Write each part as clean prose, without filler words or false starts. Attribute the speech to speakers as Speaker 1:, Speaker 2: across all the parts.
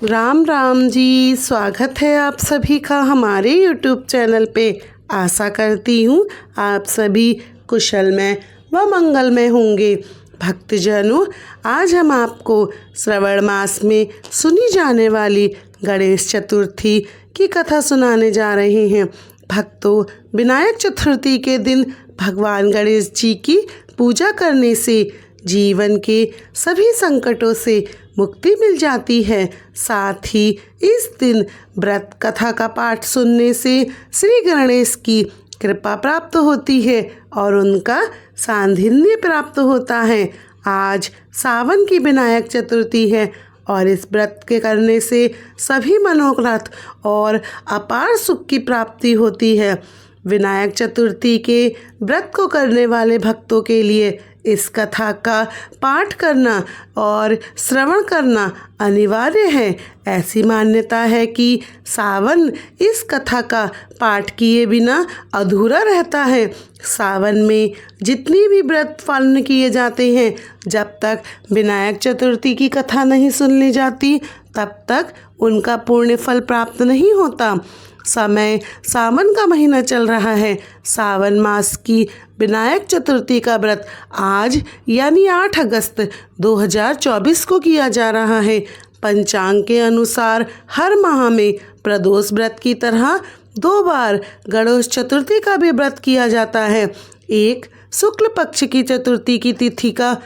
Speaker 1: राम राम जी। स्वागत है आप सभी का हमारे YouTube चैनल पे। आशा करती हूँ आप सभी कुशलमय व मंगलमय होंगे। भक्तजनों, आज हम आपको श्रावण मास में सुनी जाने वाली गणेश चतुर्थी की कथा सुनाने जा रहे हैं। भक्तों, विनायक चतुर्थी के दिन भगवान गणेश जी की पूजा करने से जीवन के सभी संकटों से मुक्ति मिल जाती है। साथ ही इस दिन व्रत कथा का पाठ सुनने से श्री गणेश की कृपा प्राप्त होती है और उनका सान्निध्य प्राप्त होता है। आज सावन की विनायक चतुर्थी है और इस व्रत के करने से सभी मनोरथ और अपार सुख की प्राप्ति होती है। विनायक चतुर्थी के व्रत को करने वाले भक्तों के लिए इस कथा का पाठ करना और श्रवण करना अनिवार्य है। ऐसी मान्यता है कि सावन इस कथा का पाठ किए बिना अधूरा रहता है। सावन में जितनी भी व्रत पालन किए जाते हैं, जब तक विनायक चतुर्थी की कथा नहीं सुन ली जाती तब तक उनका पुण्य फल प्राप्त नहीं होता। समय सावन का महीना चल रहा है। सावन मास की विनायक चतुर्थी का व्रत आज यानी 8 अगस्त 2024 को किया जा रहा है। पंचांग के अनुसार हर माह में प्रदोष व्रत की तरह 2 बार गणेश चतुर्थी का भी व्रत किया जाता है। एक शुक्ल पक्ष की चतुर्थी की तिथि का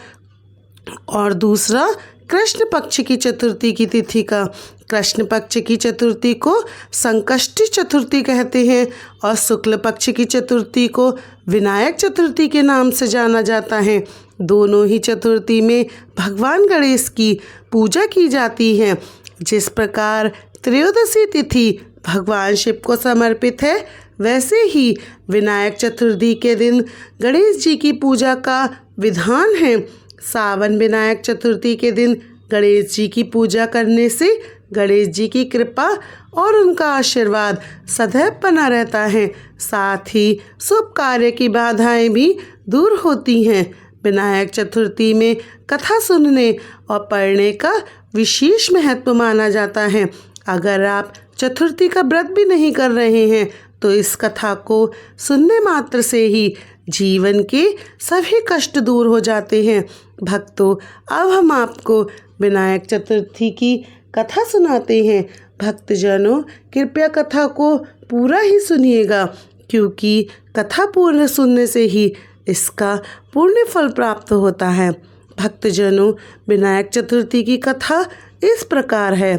Speaker 1: और दूसरा कृष्ण पक्ष की चतुर्थी की तिथि का। कृष्ण पक्ष की चतुर्थी को संकष्टी चतुर्थी कहते हैं और शुक्ल पक्ष की चतुर्थी को विनायक चतुर्थी के नाम से जाना जाता है। दोनों ही चतुर्थी में भगवान गणेश की पूजा की जाती है। जिस प्रकार त्रयोदशी तिथि भगवान शिव को समर्पित है, वैसे ही विनायक चतुर्थी के दिन गणेश जी की पूजा का विधान है। सावन विनायक चतुर्थी के दिन गणेश जी की पूजा करने से गणेश जी की कृपा और उनका आशीर्वाद सदैव बना रहता है। साथ ही शुभ कार्य की बाधाएं भी दूर होती हैं। विनायक चतुर्थी में कथा सुनने और पढ़ने का विशेष महत्व माना जाता है। अगर आप चतुर्थी का व्रत भी नहीं कर रहे हैं तो इस कथा को सुनने मात्र से ही जीवन के सभी कष्ट दूर हो जाते हैं। भक्तों, अब हम आपको विनायक चतुर्थी की कथा सुनाते हैं। भक्तजनों, कृपया कथा को पूरा ही सुनिएगा, क्योंकि कथा पूर्ण सुनने से ही इसका पुण्य फल प्राप्त होता है। भक्तजनों, विनायक चतुर्थी की कथा इस प्रकार है।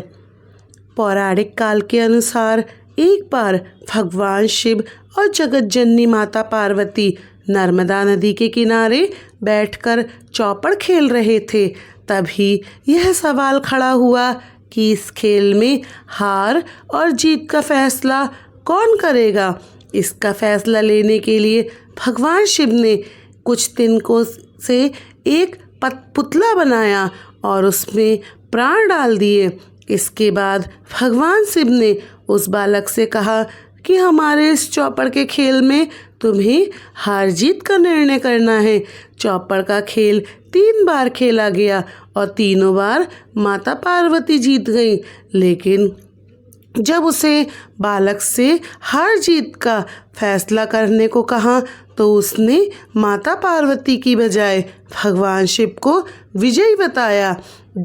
Speaker 1: पौराणिक काल के अनुसार एक बार भगवान शिव और जगत जननी माता पार्वती नर्मदा नदी के किनारे बैठकर चौपड़ खेल रहे थे। तभी यह सवाल खड़ा हुआ कि इस खेल में हार और जीत का फैसला कौन करेगा। इसका फैसला लेने के लिए भगवान शिव ने कुछ तिनकों से एक पुतला बनाया और उसमें प्राण डाल दिए। इसके बाद भगवान शिव ने उस बालक से कहा कि हमारे इस चौपड़ के खेल में तुम्हें हार जीत का निर्णय करना है। चौपड़ का खेल 3 बार खेला गया और तीनों बार माता पार्वती जीत गई। लेकिन जब उसे बालक से हार जीत का फैसला करने को कहा तो उसने माता पार्वती की बजाय भगवान शिव को विजयी बताया।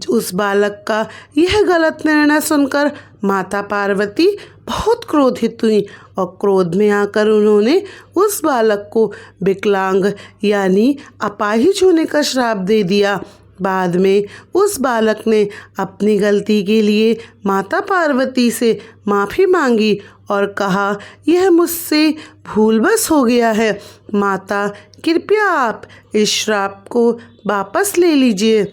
Speaker 1: उस बालक का यह गलत निर्णय सुनकर माता पार्वती बहुत क्रोधित हुई और क्रोध में आकर उन्होंने उस बालक को विकलांग यानी अपाहिज होने का श्राप दे दिया। बाद में उस बालक ने अपनी गलती के लिए माता पार्वती से माफ़ी मांगी और कहा, यह मुझसे भूलवश हो गया है। माता, कृपया आप इस श्राप को वापस ले लीजिए।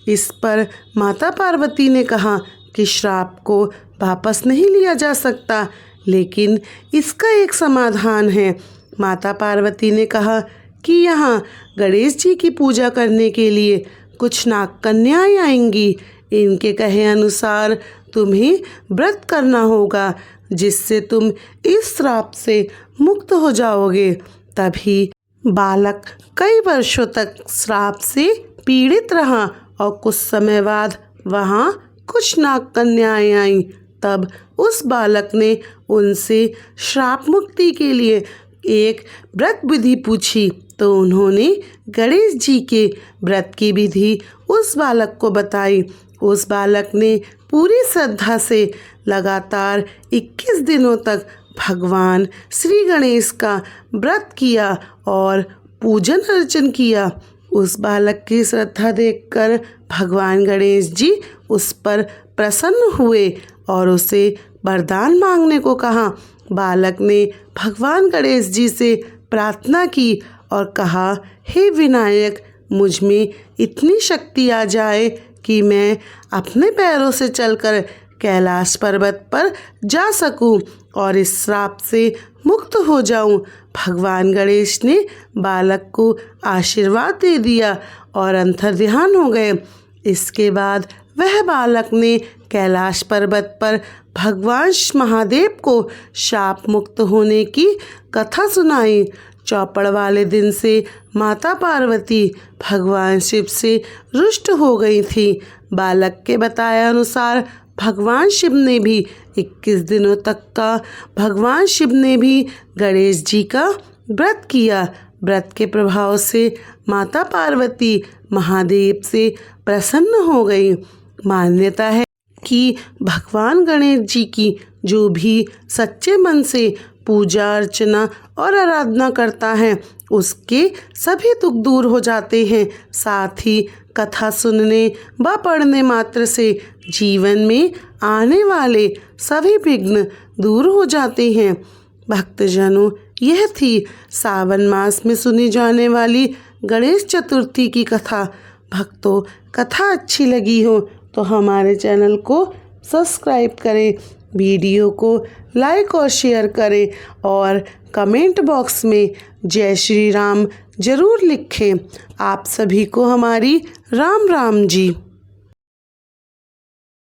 Speaker 1: इस पर माता पार्वती ने कहा कि श्राप को वापस नहीं लिया जा सकता, लेकिन इसका एक समाधान है। माता पार्वती ने कहा कि यहाँ गणेश जी की पूजा करने के लिए कुछ नाग कन्याएं आएंगी। इनके कहे अनुसार तुम्हें व्रत करना होगा, जिससे तुम इस श्राप से मुक्त हो जाओगे। तभी बालक कई वर्षों तक श्राप से पीड़ित रहा और कुछ समय बाद वहाँ कुछ नाग कन्याएं आईं। तब उस बालक ने उनसे श्राप मुक्ति के लिए एक व्रत विधि पूछी, तो उन्होंने गणेश जी के व्रत की विधि उस बालक को बताई। उस बालक ने पूरी श्रद्धा से लगातार 21 दिनों तक भगवान श्री गणेश का व्रत किया और पूजन अर्चन किया। उस बालक की श्रद्धा देखकर भगवान गणेश जी उस पर प्रसन्न हुए और उसे वरदान मांगने को कहा। बालक ने भगवान गणेश जी से प्रार्थना की और कहा, हे विनायक, मुझ में इतनी शक्ति आ जाए कि मैं अपने पैरों से चलकर कैलाश पर्वत पर जा सकूं और इस श्राप से मुक्त हो जाऊं। भगवान गणेश ने बालक को आशीर्वाद दे दिया और अंतर्ध्यान हो गए। इसके बाद वह बालक ने कैलाश पर्वत पर भगवान महादेव को शाप मुक्त होने की कथा सुनाई। चौपड़ वाले दिन से माता पार्वती भगवान शिव से रुष्ट हो गई थी। बालक के बताया अनुसार भगवान शिव ने भी 21 दिनों तक का भगवान शिव ने भी गणेश जी का व्रत किया। व्रत के प्रभाव से माता पार्वती महादेव से प्रसन्न हो गई। मान्यता है कि भगवान गणेश जी की जो भी सच्चे मन से पूजा अर्चना और आराधना करता है उसके सभी दुख दूर हो जाते हैं। साथ ही कथा सुनने व पढ़ने मात्र से जीवन में आने वाले सभी विघ्न दूर हो जाते हैं। भक्तजनों, यह थी सावन मास में सुनी जाने वाली गणेश चतुर्थी की कथा। भक्तों, कथा अच्छी लगी हो तो हमारे चैनल को सब्सक्राइब करें, वीडियो को लाइक और शेयर करें और कमेंट बॉक्स में जय श्री राम ज़रूर लिखें। आप सभी को हमारी राम राम जी।